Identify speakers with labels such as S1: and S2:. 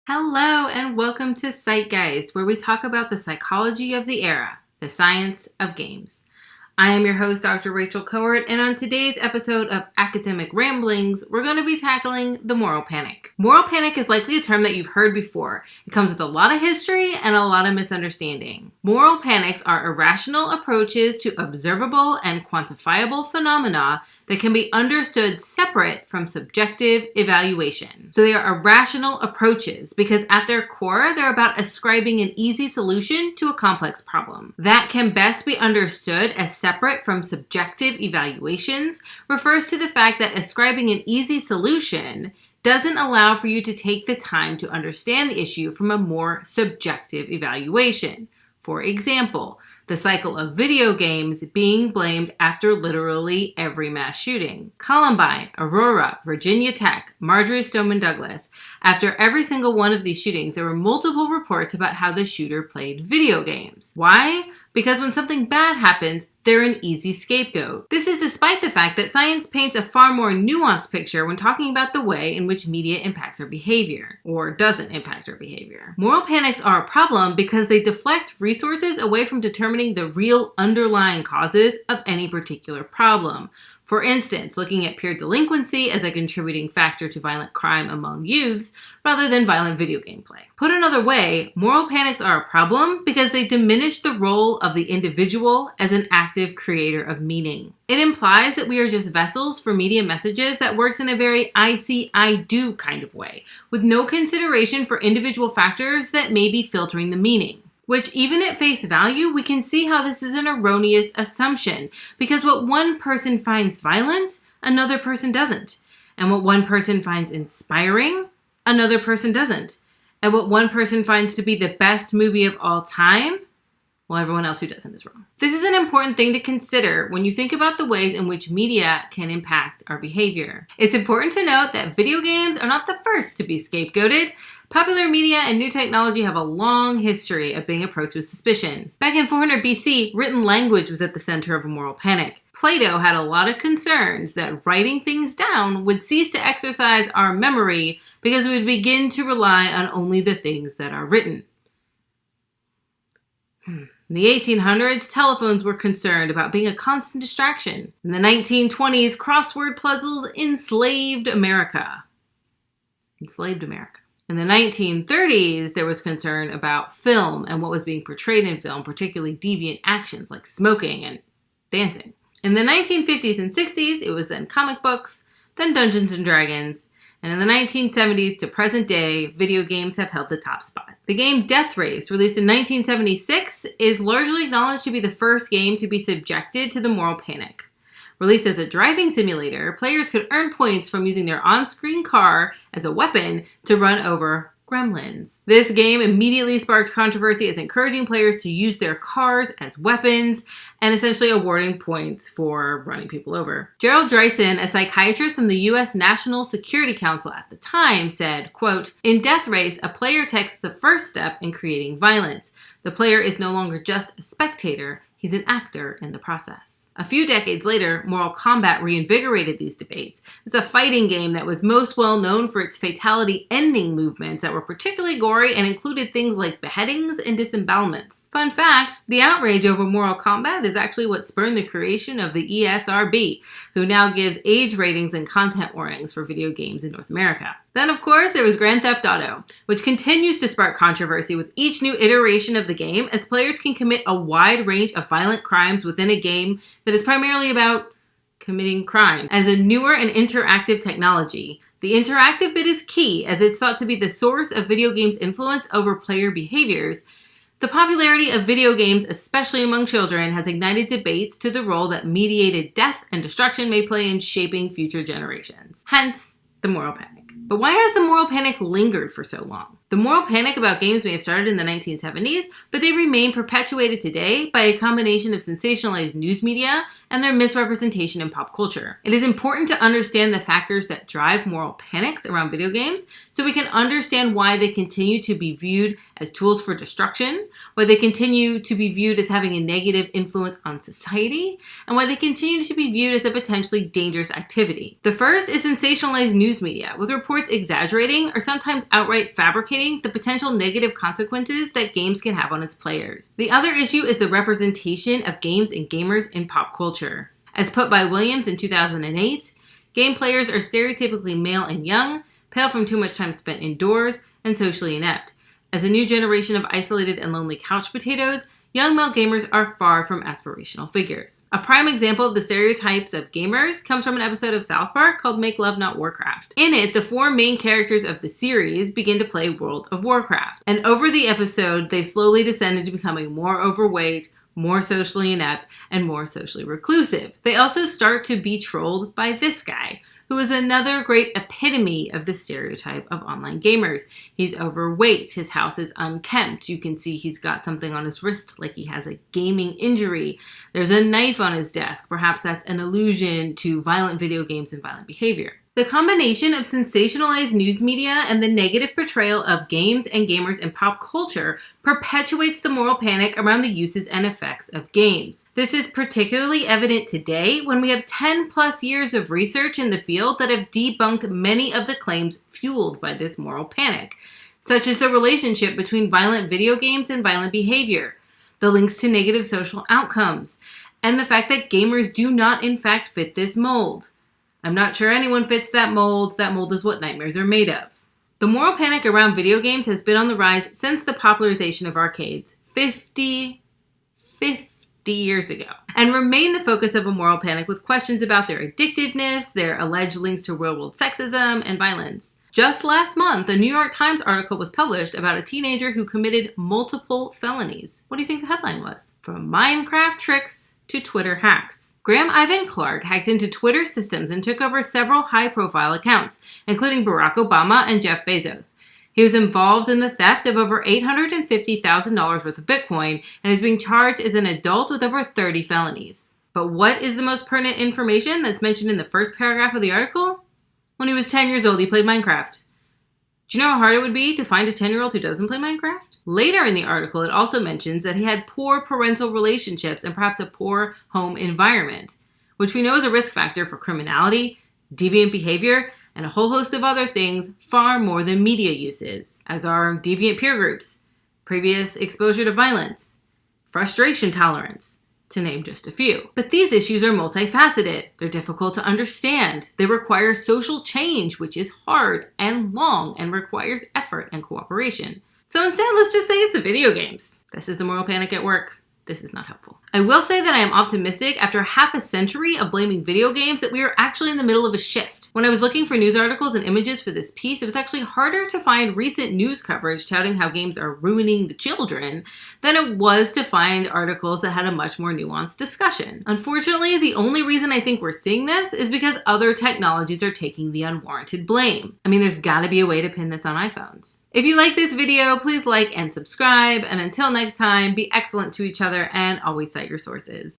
S1: Hello and welcome to Psychgeist, where we talk about the psychology of the era, the science of games. I am your host, Dr. Rachel Kowert, and on today's episode of Academic Ramblings, we're going to be tackling the moral panic. Moral panic is likely a term that you've heard before. It comes with a lot of history and a lot of misunderstanding. Moral panics are irrational approaches to observable and quantifiable phenomena that can be understood separate from subjective evaluation. So they are irrational approaches because at their core, they're about ascribing an easy solution to a complex problem. That can best be understood as separate from subjective evaluations refers to the fact that ascribing an easy solution doesn't allow for you to take the time to understand the issue from a more subjective evaluation. For example, the cycle of video games being blamed after literally every mass shooting. Columbine, Aurora, Virginia Tech, Marjory Stoneman Douglas. After every single one of these shootings, there were multiple reports about how the shooter played video games. Why? Because when something bad happens, they're an easy scapegoat. This is despite the fact that science paints a far more nuanced picture when talking about the way in which media impacts our behavior, or doesn't impact our behavior. Moral panics are a problem because they deflect resources away from determining the real underlying causes of any particular problem. For instance, looking at peer delinquency as a contributing factor to violent crime among youths rather than violent video game play. Put another way, moral panics are a problem because they diminish the role of the individual as an active creator of meaning. It implies that we are just vessels for media messages that works in a very I see, I do kind of way, with no consideration for individual factors that may be filtering the meaning. Which, even at face value, we can see how this is an erroneous assumption, because what one person finds violent, another person doesn't. And what one person finds inspiring, another person doesn't. And what one person finds to be the best movie of all time, well, everyone else who doesn't is wrong. This is an important thing to consider when you think about the ways in which media can impact our behavior. It's important to note that video games are not the first to be scapegoated. Popular media and new technology have a long history of being approached with suspicion. Back in 400 BC, written language was at the center of a moral panic. Plato had a lot of concerns that writing things down would cease to exercise our memory because we would begin to rely on only the things that are written. In the 1800s, telephones were concerned about being a constant distraction. In the 1920s, crossword puzzles enslaved America. In the 1930s, there was concern about film and what was being portrayed in film, particularly deviant actions like smoking and dancing. In the 1950s and 60s, it was then comic books, then Dungeons and Dragons, and in the 1970s to present day, video games have held the top spot. The game Death Race, released in 1976, is largely acknowledged to be the first game to be subjected to the moral panic. Released as a driving simulator, players could earn points from using their on-screen car as a weapon to run over gremlins. This game immediately sparked controversy as encouraging players to use their cars as weapons and essentially awarding points for running people over. Gerald Dreisen, a psychiatrist from the U.S. National Security Council at the time, said, quote, "In Death Race, a player takes the first step in creating violence. The player is no longer just a spectator, he's an actor in the process." A few decades later, Mortal Kombat reinvigorated these debates. It's a fighting game that was most well known for its fatality-ending movements that were particularly gory and included things like beheadings and disembowelments. Fun fact, the outrage over Mortal Kombat is actually what spurred the creation of the ESRB, who now gives age ratings and content warnings for video games in North America. Then, of course, there was Grand Theft Auto, which continues to spark controversy with each new iteration of the game, as players can commit a wide range of violent crimes within a game that is primarily about committing crime. As a newer and interactive technology, the interactive bit is key, as it's thought to be the source of video games' influence over player behaviors. The popularity of video games, especially among children, has ignited debates to the role that mediated death and destruction may play in shaping future generations. Hence, the moral panic. But why has the moral panic lingered for so long? The moral panic about games may have started in the 1970s, but they remain perpetuated today by a combination of sensationalized news media and their misrepresentation in pop culture. It is important to understand the factors that drive moral panics around video games so we can understand why they continue to be viewed as tools for destruction, why they continue to be viewed as having a negative influence on society, and why they continue to be viewed as a potentially dangerous activity. The first is sensationalized news media, with reports exaggerating or sometimes outright fabricating communicating the potential negative consequences that games can have on its players. The other issue is the representation of games and gamers in pop culture. As put by Williams in 2008, game players are stereotypically male and young, pale from too much time spent indoors, and socially inept. As a new generation of isolated and lonely couch potatoes, young male gamers are far from aspirational figures. A prime example of the stereotypes of gamers comes from an episode of South Park called Make Love Not Warcraft. In it, the 4 main characters of the series begin to play World of Warcraft. And over the episode, they slowly descend into becoming more overweight, more socially inept, and more socially reclusive. They also start to be trolled by this guy, who is another great epitome of the stereotype of online gamers. He's overweight, his house is unkempt, you can see he's got something on his wrist like he has a gaming injury. There's a knife on his desk, perhaps that's an allusion to violent video games and violent behavior. The combination of sensationalized news media and the negative portrayal of games and gamers in pop culture perpetuates the moral panic around the uses and effects of games. This is particularly evident today when we have 10 plus years of research in the field that have debunked many of the claims fueled by this moral panic, such as the relationship between violent video games and violent behavior, the links to negative social outcomes, and the fact that gamers do not in fact fit this mold. I'm not sure anyone fits that mold. That mold is what nightmares are made of. The moral panic around video games has been on the rise since the popularization of arcades 50 years ago, and remain the focus of a moral panic with questions about their addictiveness, their alleged links to real-world sexism and violence. Just last month, a New York Times article was published about a teenager who committed multiple felonies. What do you think the headline was? From Minecraft tricks to Twitter hacks. Graham Ivan Clark hacked into Twitter systems and took over several high-profile accounts, including Barack Obama and Jeff Bezos. He was involved in the theft of over $850,000 worth of Bitcoin and is being charged as an adult with over 30 felonies. But what is the most pertinent information that's mentioned in the first paragraph of the article? When he was 10 years old, he played Minecraft. Do you know how hard it would be to find a 10-year-old who doesn't play Minecraft? Later in the article, it also mentions that he had poor parental relationships and perhaps a poor home environment, which we know is a risk factor for criminality, deviant behavior, and a whole host of other things far more than media uses, as are deviant peer groups, previous exposure to violence, frustration tolerance, to name just a few. But these issues are multifaceted. They're difficult to understand. They require social change, which is hard and long and requires effort and cooperation. So instead, let's just say it's the video games. This is the moral panic at work. This is not helpful. I will say that I am optimistic after half a century of blaming video games that we are actually in the middle of a shift. When I was looking for news articles and images for this piece, it was actually harder to find recent news coverage touting how games are ruining the children than it was to find articles that had a much more nuanced discussion. Unfortunately, the only reason I think we're seeing this is because other technologies are taking the unwarranted blame. I mean, there's gotta be a way to pin this on iPhones. If you like this video, please like and subscribe, and until next time, be excellent to each other and always cite your sources.